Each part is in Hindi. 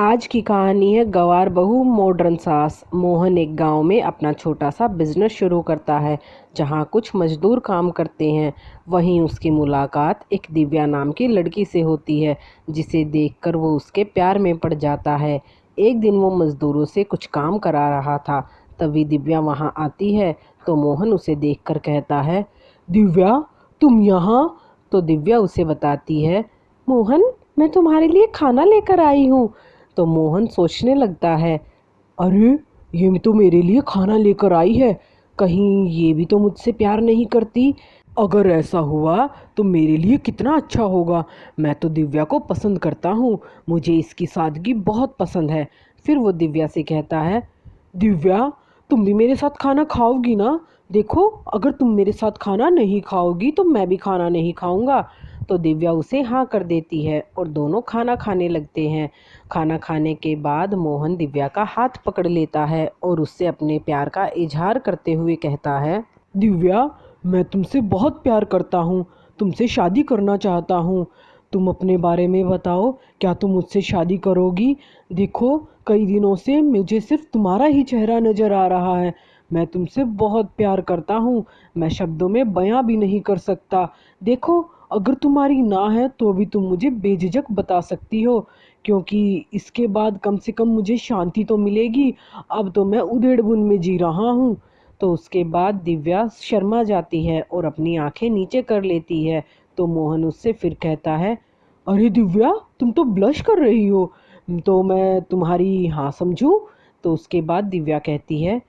आज की कहानी है गवार बहू मॉडर्न सास। मोहन एक गांव में अपना छोटा सा बिजनेस शुरू करता है जहां कुछ मजदूर काम करते हैं। वहीं उसकी मुलाकात एक दिव्या नाम की लड़की से होती है जिसे देखकर वो उसके प्यार में पड़ जाता है। एक दिन वो मजदूरों से कुछ काम करा रहा था, तभी दिव्या वहां आती है तो मोहन उसे देखकर कहता है, दिव्या तुम यहाँ। तो दिव्या उसे बताती है, मोहन मैं तुम्हारे लिए खाना लेकर आई हूँ। तो मोहन सोचने लगता है, अरे ये तो मेरे लिए खाना लेकर आई है, कहीं ये भी तो मुझसे प्यार नहीं करती। अगर ऐसा हुआ तो मेरे लिए कितना अच्छा होगा। मैं तो दिव्या को पसंद करता हूँ, मुझे इसकी सादगी बहुत पसंद है। फिर वो दिव्या से कहता है, दिव्या तुम भी मेरे साथ खाना खाओगी ना? देखो अगर तुम मेरे साथ खाना नहीं खाओगी तो मैं भी खाना नहीं खाऊंगा। तो दिव्या उसे हाँ कर देती है और दोनों खाना खाने लगते हैं। खाना खाने के बाद मोहन दिव्या का हाथ पकड़ लेता है और उससे अपने प्यार का इजहार करते हुए कहता है, दिव्या मैं तुमसे बहुत प्यार करता हूँ, तुमसे शादी करना चाहता हूँ। तुम अपने बारे में बताओ, क्या तुम मुझसे शादी करोगी? देखो कई दिनों से मुझे सिर्फ तुम्हारा ही चेहरा नज़र आ रहा है। मैं तुमसे बहुत प्यार करता हूँ, मैं शब्दों में बयां भी नहीं कर सकता। देखो अगर तुम्हारी ना है तो भी तुम मुझे बेझिझक बता सकती हो, क्योंकि इसके बाद कम से कम मुझे शांति तो मिलेगी। अब तो मैं उधेड़-बुन में जी रहा हूँ। तो उसके बाद दिव्या शर्मा जाती है और अपनी आंखें नीचे कर लेती है। तो मोहन उससे फिर कहता है, अरे दिव्या तुम तो ब्लश कर रही हो, तो मैं तुम्हारी हाँ समझूं? तो उसके बाद दिव्या कहती है,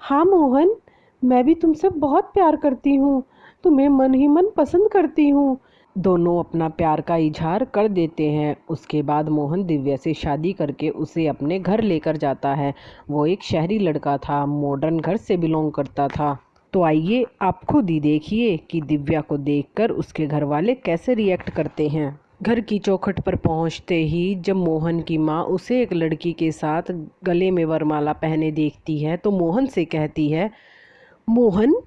हाँ मोहन मैं भी तुमसे बहुत प्यार करती हूँ, तुम्हें मन ही मन पसंद करती हूँ। दोनों अपना प्यार का इजहार कर देते हैं। उसके बाद मोहन दिव्या से शादी करके उसे अपने घर लेकर जाता है। वो एक शहरी लड़का था, मॉडर्न घर से बिलोंग करता था। तो आइए आप खुद ही देखिए कि दिव्या को देखकर उसके घर वाले कैसे रिएक्ट करते हैं। घर की चौखट पर पहुंचते ही जब मोहन की माँ उसे एक लड़की के साथ गले में वरमाला पहने देखती है तो मोहन से कहती है, मोहन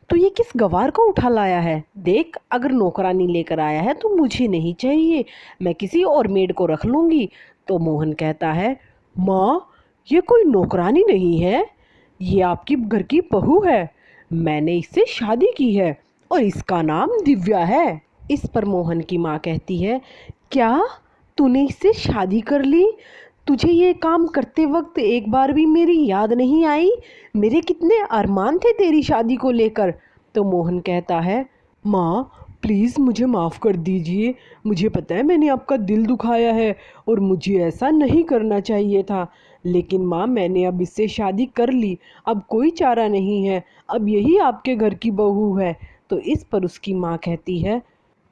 तू ये किस गवार को उठा लाया है? देख अगर नौकरानी लेकर आया है तो मुझे नहीं चाहिए, मैं किसी और मेड को रख लूँगी। तो मोहन कहता है, माँ ये कोई नौकरानी नहीं है, ये आपकी घर की बहू है, मैंने इससे शादी की है और इसका नाम दिव्या है। इस पर मोहन की माँ कहती है, क्या तूने इससे शादी कर ली? तुझे ये काम करते वक्त एक बार भी मेरी याद नहीं आई? मेरे कितने अरमान थे तेरी शादी को लेकर। तो मोहन कहता है, माँ प्लीज़ मुझे माफ़ कर दीजिए, मुझे पता है मैंने आपका दिल दुखाया है और मुझे ऐसा नहीं करना चाहिए था, लेकिन माँ मैंने अब इससे शादी कर ली, अब कोई चारा नहीं है, अब यही आपके घर की बहू है। तो इस पर उसकी माँ कहती है,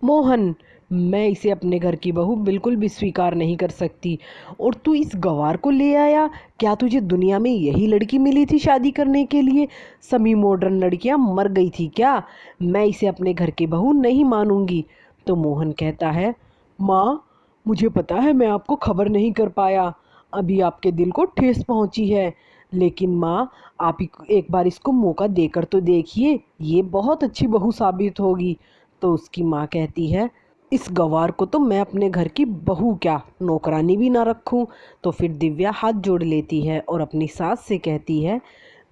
मोहन मैं इसे अपने घर की बहू बिल्कुल भी स्वीकार नहीं कर सकती। और तू इस गवार को ले आया, क्या तुझे दुनिया में यही लड़की मिली थी शादी करने के लिए? सभी मॉडर्न लड़कियां मर गई थी क्या? मैं इसे अपने घर की बहू नहीं मानूंगी। तो मोहन कहता है, माँ मुझे पता है मैं आपको खबर नहीं कर पाया, अभी आपके दिल को ठेस पहुंची है, लेकिन माँ आप एक बार इसको मौका देकर तो देखिए, ये बहुत अच्छी बहू साबित होगी। तो उसकी माँ कहती है, इस गवार को तो मैं अपने घर की बहू क्या नौकरानी भी ना रखूं। तो फिर दिव्या हाथ जोड़ लेती है और अपनी सास से कहती है,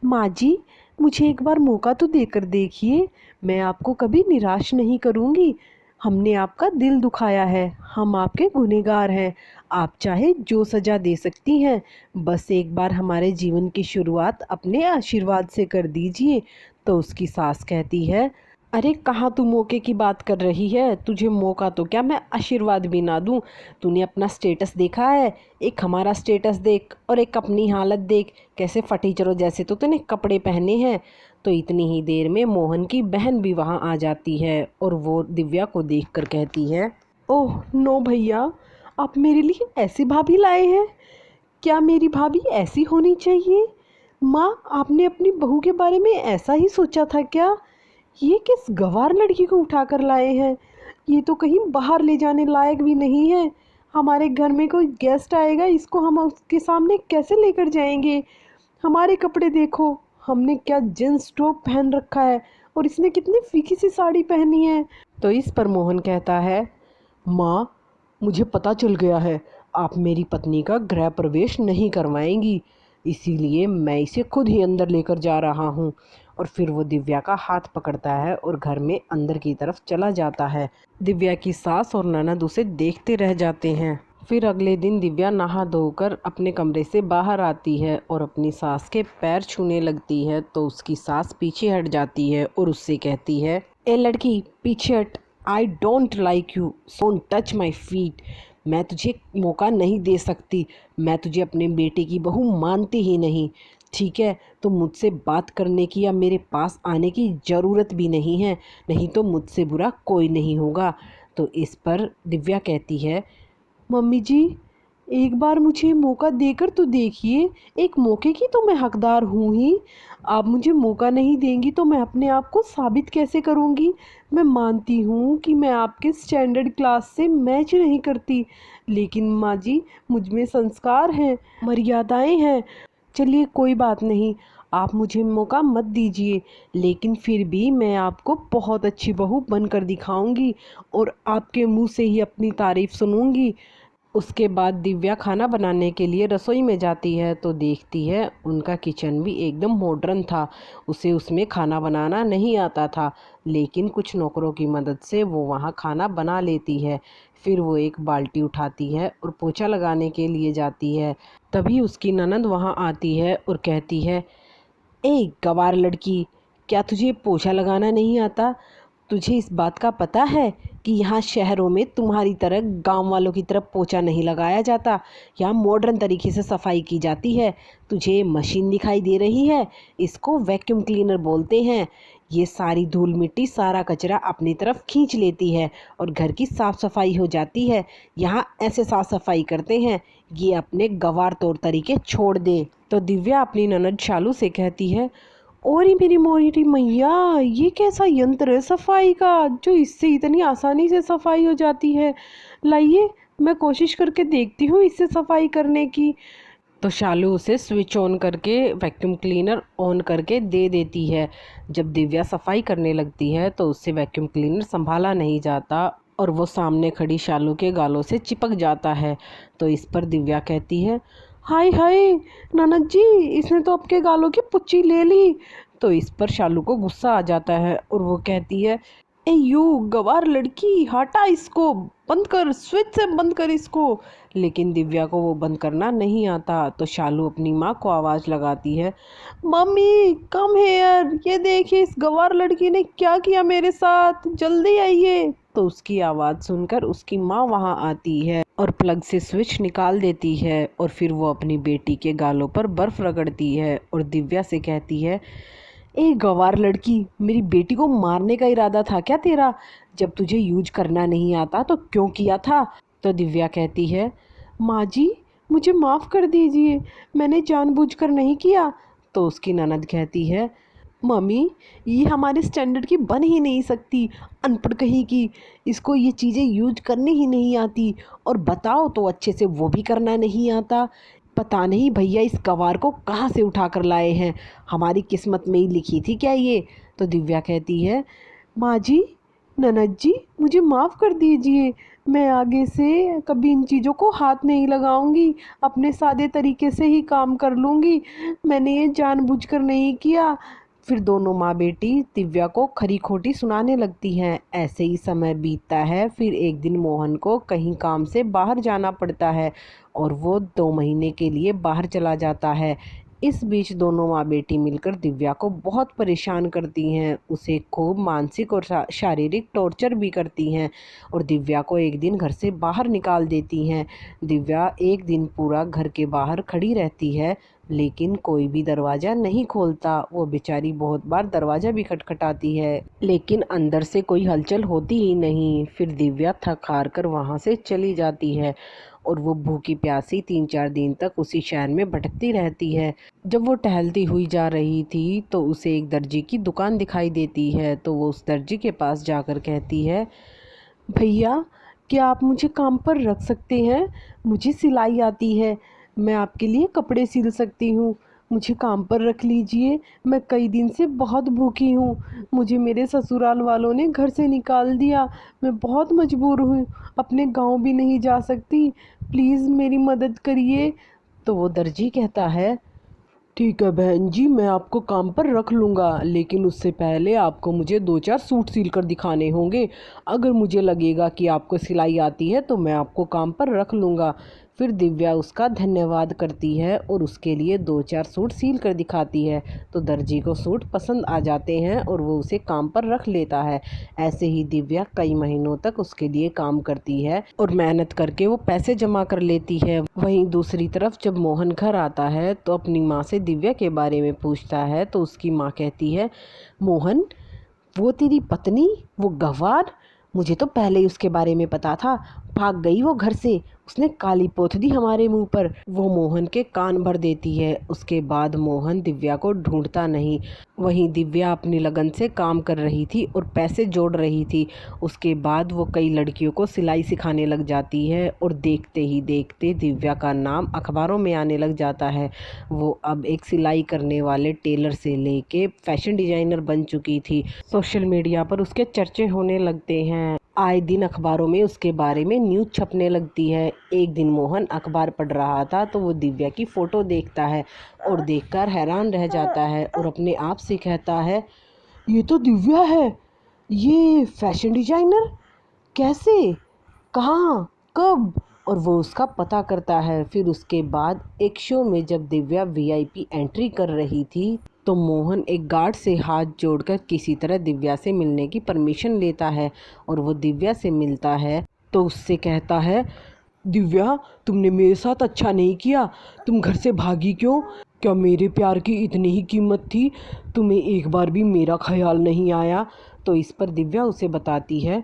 माँ जी मुझे एक बार मौका तो देकर देखिए, मैं आपको कभी निराश नहीं करूँगी। हमने आपका दिल दुखाया है, हम आपके गुनहगार हैं, आप चाहे जो सज़ा दे सकती हैं, बस एक बार हमारे जीवन की शुरुआत अपने आशीर्वाद से कर दीजिए। तो उसकी सास कहती है, अरे कहाँ तू मौके की बात कर रही है? तुझे मौका तो क्या मैं आशीर्वाद भी ना दूँ? तूने अपना स्टेटस देखा है? एक हमारा स्टेटस देख और एक अपनी हालत देख, कैसे फटीचरों जैसे तो तूने कपड़े पहने हैं। तो इतनी ही देर में मोहन की बहन भी वहाँ आ जाती है और वो दिव्या को देखकर कहती है, ओह नो भैया, आप मेरे लिए ऐसी भाभी लाए हैं? क्या मेरी भाभी ऐसी होनी चाहिए? माँ आपने अपनी बहू के बारे में ऐसा ही सोचा था क्या? ये किस गंवार लड़की को उठा कर लाए हैं? ये तो कहीं बाहर ले जाने लायक भी नहीं है। हमारे घर में कोई गेस्ट आएगा, इसको हम उसके सामने कैसे लेकर जाएंगे? हमारे कपड़े देखो, हमने क्या जींस टॉप पहन रखा है और इसने कितनी फीकी सी साड़ी पहनी है। तो इस पर मोहन कहता है, माँ मुझे पता चल गया है, आप मेरी पत्नी का गृह प्रवेश नहीं करवाएंगी, इसीलिए मैं इसे खुद ही अंदर लेकर जा रहा हूँ। और फिर वो दिव्या का हाथ पकड़ता है और घर में अंदर की तरफ चला जाता है। दिव्या की सास और ननद उसे देखते रह जाते हैं। फिर अगले दिन दिव्या नहा धोकर अपने कमरे से बाहर आती है और अपनी सास के पैर छूने लगती है, तो उसकी सास पीछे हट जाती है और उससे कहती है, ए लड़की पीछे हट, I don't like you, don't touch my feet. मैं तुझे मौका नहीं दे सकती, मैं तुझे अपने बेटे की बहू मानती ही नहीं, ठीक है? तो मुझसे बात करने की या मेरे पास आने की ज़रूरत भी नहीं है, नहीं तो मुझसे बुरा कोई नहीं होगा। तो इस पर दिव्या कहती है, मम्मी जी एक बार मुझे मौका देकर तो देखिए, एक मौके की तो मैं हकदार हूँ ही। आप मुझे मौका नहीं देंगी तो मैं अपने आप को साबित कैसे करूँगी? मैं मानती हूँ कि मैं आपके स्टैंडर्ड क्लास से मैच नहीं करती, लेकिन माँ जी मुझ में संस्कार हैं, मर्यादाएं हैं। चलिए कोई बात नहीं, आप मुझे मौका मत दीजिए, लेकिन फिर भी मैं आपको बहुत अच्छी बहू बनकर दिखाऊंगी और आपके मुंह से ही अपनी तारीफ सुनूंगी। उसके बाद दिव्या खाना बनाने के लिए रसोई में जाती है तो देखती है उनका किचन भी एकदम मॉडर्न था। उसे उसमें खाना बनाना नहीं आता था, लेकिन कुछ नौकरों की मदद से वो वहाँ खाना बना लेती है। फिर वो एक बाल्टी उठाती है और पोछा लगाने के लिए जाती है। तभी उसकी ननद वहाँ आती है और कहती है, ए गवार लड़की, क्या तुझे पोछा लगाना नहीं आता? तुझे इस बात का पता है कि यहाँ शहरों में तुम्हारी तरह गांव वालों की तरफ पोछा नहीं लगाया जाता, यहाँ मॉडर्न तरीके से सफाई की जाती है। तुझे मशीन दिखाई दे रही है, इसको वैक्यूम क्लीनर बोलते हैं। ये सारी धूल मिट्टी सारा कचरा अपनी तरफ खींच लेती है और घर की साफ़ सफाई हो जाती है। यहाँ ऐसे साफ़ सफाई करते हैं, ये अपने गंवार तौर तरीके छोड़ दे। तो दिव्या अपनी ननद शालू से कहती है, और ही मेरी मोरी मैया, ये कैसा यंत्र है सफाई का जो इससे इतनी आसानी से सफाई हो जाती है? लाइए मैं कोशिश करके देखती हूँ इससे सफाई करने की। तो शालू उसे स्विच ऑन करके वैक्यूम क्लीनर ऑन करके दे देती है। जब दिव्या सफाई करने लगती है तो उससे वैक्यूम क्लीनर संभाला नहीं जाता और वो सामने खड़ी शालू के गालों से चिपक जाता है। तो इस पर दिव्या कहती है, हाय हाय ननद जी, इसने तो आपके गालों की पुच्ची ले ली। तो इस पर शालू को गुस्सा आ जाता है और वो कहती है, ए यू गवार लड़की, हटा इसको, बंद कर, स्विच से बंद कर इसको। लेकिन दिव्या को वो बंद करना नहीं आता। तो शालू अपनी माँ को आवाज़ लगाती है, मम्मी कम हेयर, ये देखिए इस गवार लड़की ने क्या किया मेरे साथ, जल्दी आइए। तो उसकी आवाज़ सुनकर उसकी माँ वहाँ आती है और प्लग से स्विच निकाल देती है और फिर वो अपनी बेटी के गालों पर बर्फ़ रगड़ती है और दिव्या से कहती है, ए गवार लड़की, मेरी बेटी को मारने का इरादा था क्या तेरा? जब तुझे यूज करना नहीं आता तो क्यों किया था? तो दिव्या कहती है, माँ जी मुझे माफ़ कर दीजिए, मैंने जानबूझकर नहीं किया। तो उसकी ननद कहती है, मम्मी ये हमारे स्टैंडर्ड की बन ही नहीं सकती, अनपढ़ कहीं की, इसको ये चीज़ें यूज करनी ही नहीं आती, और बताओ तो अच्छे से वो भी करना नहीं आता। पता नहीं भैया इस गवार को कहाँ से उठा कर लाए हैं, हमारी किस्मत में ही लिखी थी क्या ये? तो दिव्या कहती है, माँ जी ननद जी मुझे माफ़ कर दीजिए, मैं आगे से कभी इन चीज़ों को हाथ नहीं लगाऊंगी, अपने सादे तरीके से ही काम कर लूँगी, मैंने ये जानबूझकर नहीं किया। फिर दोनों माँ बेटी दिव्या को खरी खोटी सुनाने लगती हैं। ऐसे ही समय बीतता है। फिर एक दिन मोहन को कहीं काम से बाहर जाना पड़ता है और वो 2 महीने के लिए बाहर चला जाता है। इस बीच दोनों माँ बेटी मिलकर दिव्या को बहुत परेशान करती हैं, उसे खूब मानसिक और शारीरिक टॉर्चर भी करती हैं और दिव्या को एक दिन घर से बाहर निकाल देती हैं। दिव्या एक दिन पूरा घर के बाहर खड़ी रहती है, लेकिन कोई भी दरवाज़ा नहीं खोलता। वो बेचारी बहुत बार दरवाज़ा भी खटखटाती है, लेकिन अंदर से कोई हलचल होती ही नहीं। फिर दिव्या थक हार कर वहाँ से चली जाती है और वो भूखी प्यासी 3-4 दिन तक उसी शहर में भटकती रहती है। जब वो टहलती हुई जा रही थी तो उसे एक दर्जी की दुकान दिखाई देती है। तो वो उस दर्जी के पास जाकर कहती है, भैया क्या आप मुझे काम पर रख सकते हैं? मुझे सिलाई आती है, मैं आपके लिए कपड़े सिल सकती हूँ। मुझे काम पर रख लीजिए, मैं कई दिन से बहुत भूखी हूँ। मुझे मेरे ससुराल वालों ने घर से निकाल दिया, मैं बहुत मजबूर हूँ, अपने गांव भी नहीं जा सकती, प्लीज़ मेरी मदद करिए। तो वो दर्जी कहता है, ठीक है बहन जी, मैं आपको काम पर रख लूँगा, लेकिन उससे पहले आपको मुझे 2-4 सूट सिल कर दिखाने होंगे। अगर मुझे लगेगा कि आपको सिलाई आती है तो मैं आपको काम पर रख लूँगा। फिर दिव्या उसका धन्यवाद करती है और उसके लिए 2-4 सूट सिल कर दिखाती है। तो दर्जी को सूट पसंद आ जाते हैं और वो उसे काम पर रख लेता है। ऐसे ही दिव्या कई महीनों तक उसके लिए काम करती है और मेहनत करके वो पैसे जमा कर लेती है। वहीं दूसरी तरफ जब मोहन घर आता है तो अपनी माँ से दिव्या के बारे में पूछता है, तो उसकी माँ कहती है, मोहन, वो तेरी पत्नी, वो गंवार, मुझे तो पहले ही उसके बारे में पता था, भाग गई वो घर से, उसने काली पोत दी हमारे मुंह पर। वो मोहन के कान भर देती है। उसके बाद मोहन दिव्या को ढूंढता नहीं। वहीं दिव्या अपनी लगन से काम कर रही थी और पैसे जोड़ रही थी। उसके बाद वो कई लड़कियों को सिलाई सिखाने लग जाती है और देखते ही देखते दिव्या का नाम अखबारों में आने लग जाता है। वो अब एक सिलाई करने वाले टेलर से लेके फैशन डिजाइनर बन चुकी थी। सोशल मीडिया पर उसके चर्चे होने लगते हैं। आए दिन अखबारों में उसके बारे में न्यूज़ छपने लगती है। एक दिन मोहन अखबार पढ़ रहा था तो वो दिव्या की फ़ोटो देखता है और देखकर हैरान रह जाता है और अपने आप से कहता है, ये तो दिव्या है, ये फैशन डिजाइनर, कैसे, कहाँ, कब? और वो उसका पता करता है। फिर उसके बाद एक शो में जब दिव्या वीआईपी एंट्री कर रही थी तो मोहन एक गार्ड से हाथ जोड़कर किसी तरह दिव्या से मिलने की परमिशन लेता है और वो दिव्या से मिलता है तो उससे कहता है, दिव्या, तुमने मेरे साथ अच्छा नहीं किया, तुम घर से भागी क्यों? क्या मेरे प्यार की इतनी ही कीमत थी? तुम्हें एक बार भी मेरा ख्याल नहीं आया? तो इस पर दिव्या उसे बताती है,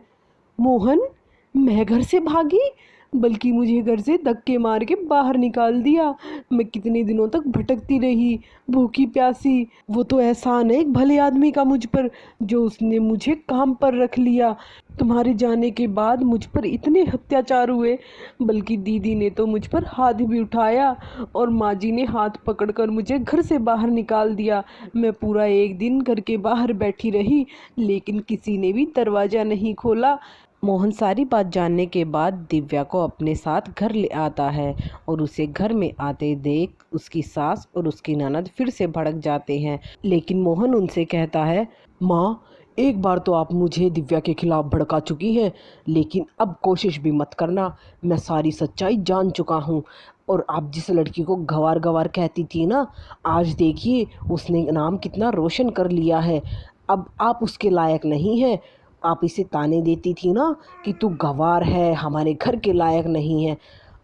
मोहन, मैं घर से भागी, बल्कि मुझे घर से धक्के मार के बाहर निकाल दिया। मैं कितने दिनों तक भटकती रही, भूखी प्यासी। वो तो एहसान है एक भले आदमी का मुझ पर, जो उसने मुझे काम पर रख लिया। तुम्हारे जाने के बाद मुझ पर इतने अत्याचार हुए, बल्कि दीदी ने तो मुझ पर हाथ भी उठाया और माँ जी ने हाथ पकड़कर मुझे घर से बाहर निकाल दिया। मैं पूरा एक दिन घर के बाहर बैठी रही, लेकिन किसी ने भी दरवाज़ा नहीं खोला। मोहन सारी बात जानने के बाद दिव्या को अपने साथ घर ले आता है और उसे घर में आते देख उसकी सास और उसकी ननद फिर से भड़क जाते हैं। लेकिन मोहन उनसे कहता है, माँ, एक बार तो आप मुझे दिव्या के खिलाफ भड़का चुकी हैं, लेकिन अब कोशिश भी मत करना। मैं सारी सच्चाई जान चुका हूँ और आप जिस लड़की को गंवार गंवार कहती थी ना, आज देखिए उसने नाम कितना रोशन कर लिया है। अब आप उसके लायक नहीं हैं। आप इसे ताने देती थी ना कि तू गंवार है, हमारे घर के लायक नहीं है।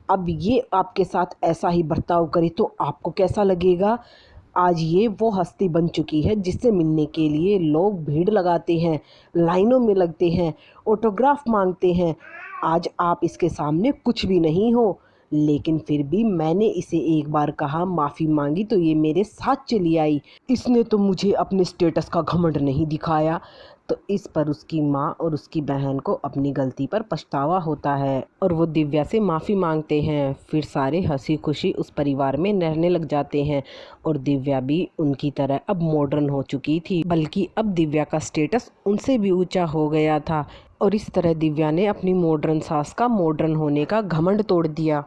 अब ये आपके साथ ऐसा ही बर्ताव करे तो आपको कैसा लगेगा? आज ये वो हस्ती बन चुकी है जिससे मिलने के लिए लोग भीड़ लगाते हैं, लाइनों में लगते हैं, ऑटोग्राफ मांगते हैं। आज आप इसके सामने कुछ भी नहीं हो, लेकिन फिर भी मैंने इसे एक बार कहा, माफ़ी मांगी तो ये मेरे साथ चली आई। इसने तो मुझे अपने स्टेटस का घमंड नहीं दिखाया। तो इस पर उसकी माँ और उसकी बहन को अपनी गलती पर पछतावा होता है और वो दिव्या से माफ़ी मांगते हैं। फिर सारे हंसी खुशी उस परिवार में रहने लग जाते हैं और दिव्या भी उनकी तरह अब मॉडर्न हो चुकी थी, बल्कि अब दिव्या का स्टेटस उनसे भी ऊंचा हो गया था। और इस तरह दिव्या ने अपनी मॉडर्न सास का मॉडर्न होने का घमंड तोड़ दिया।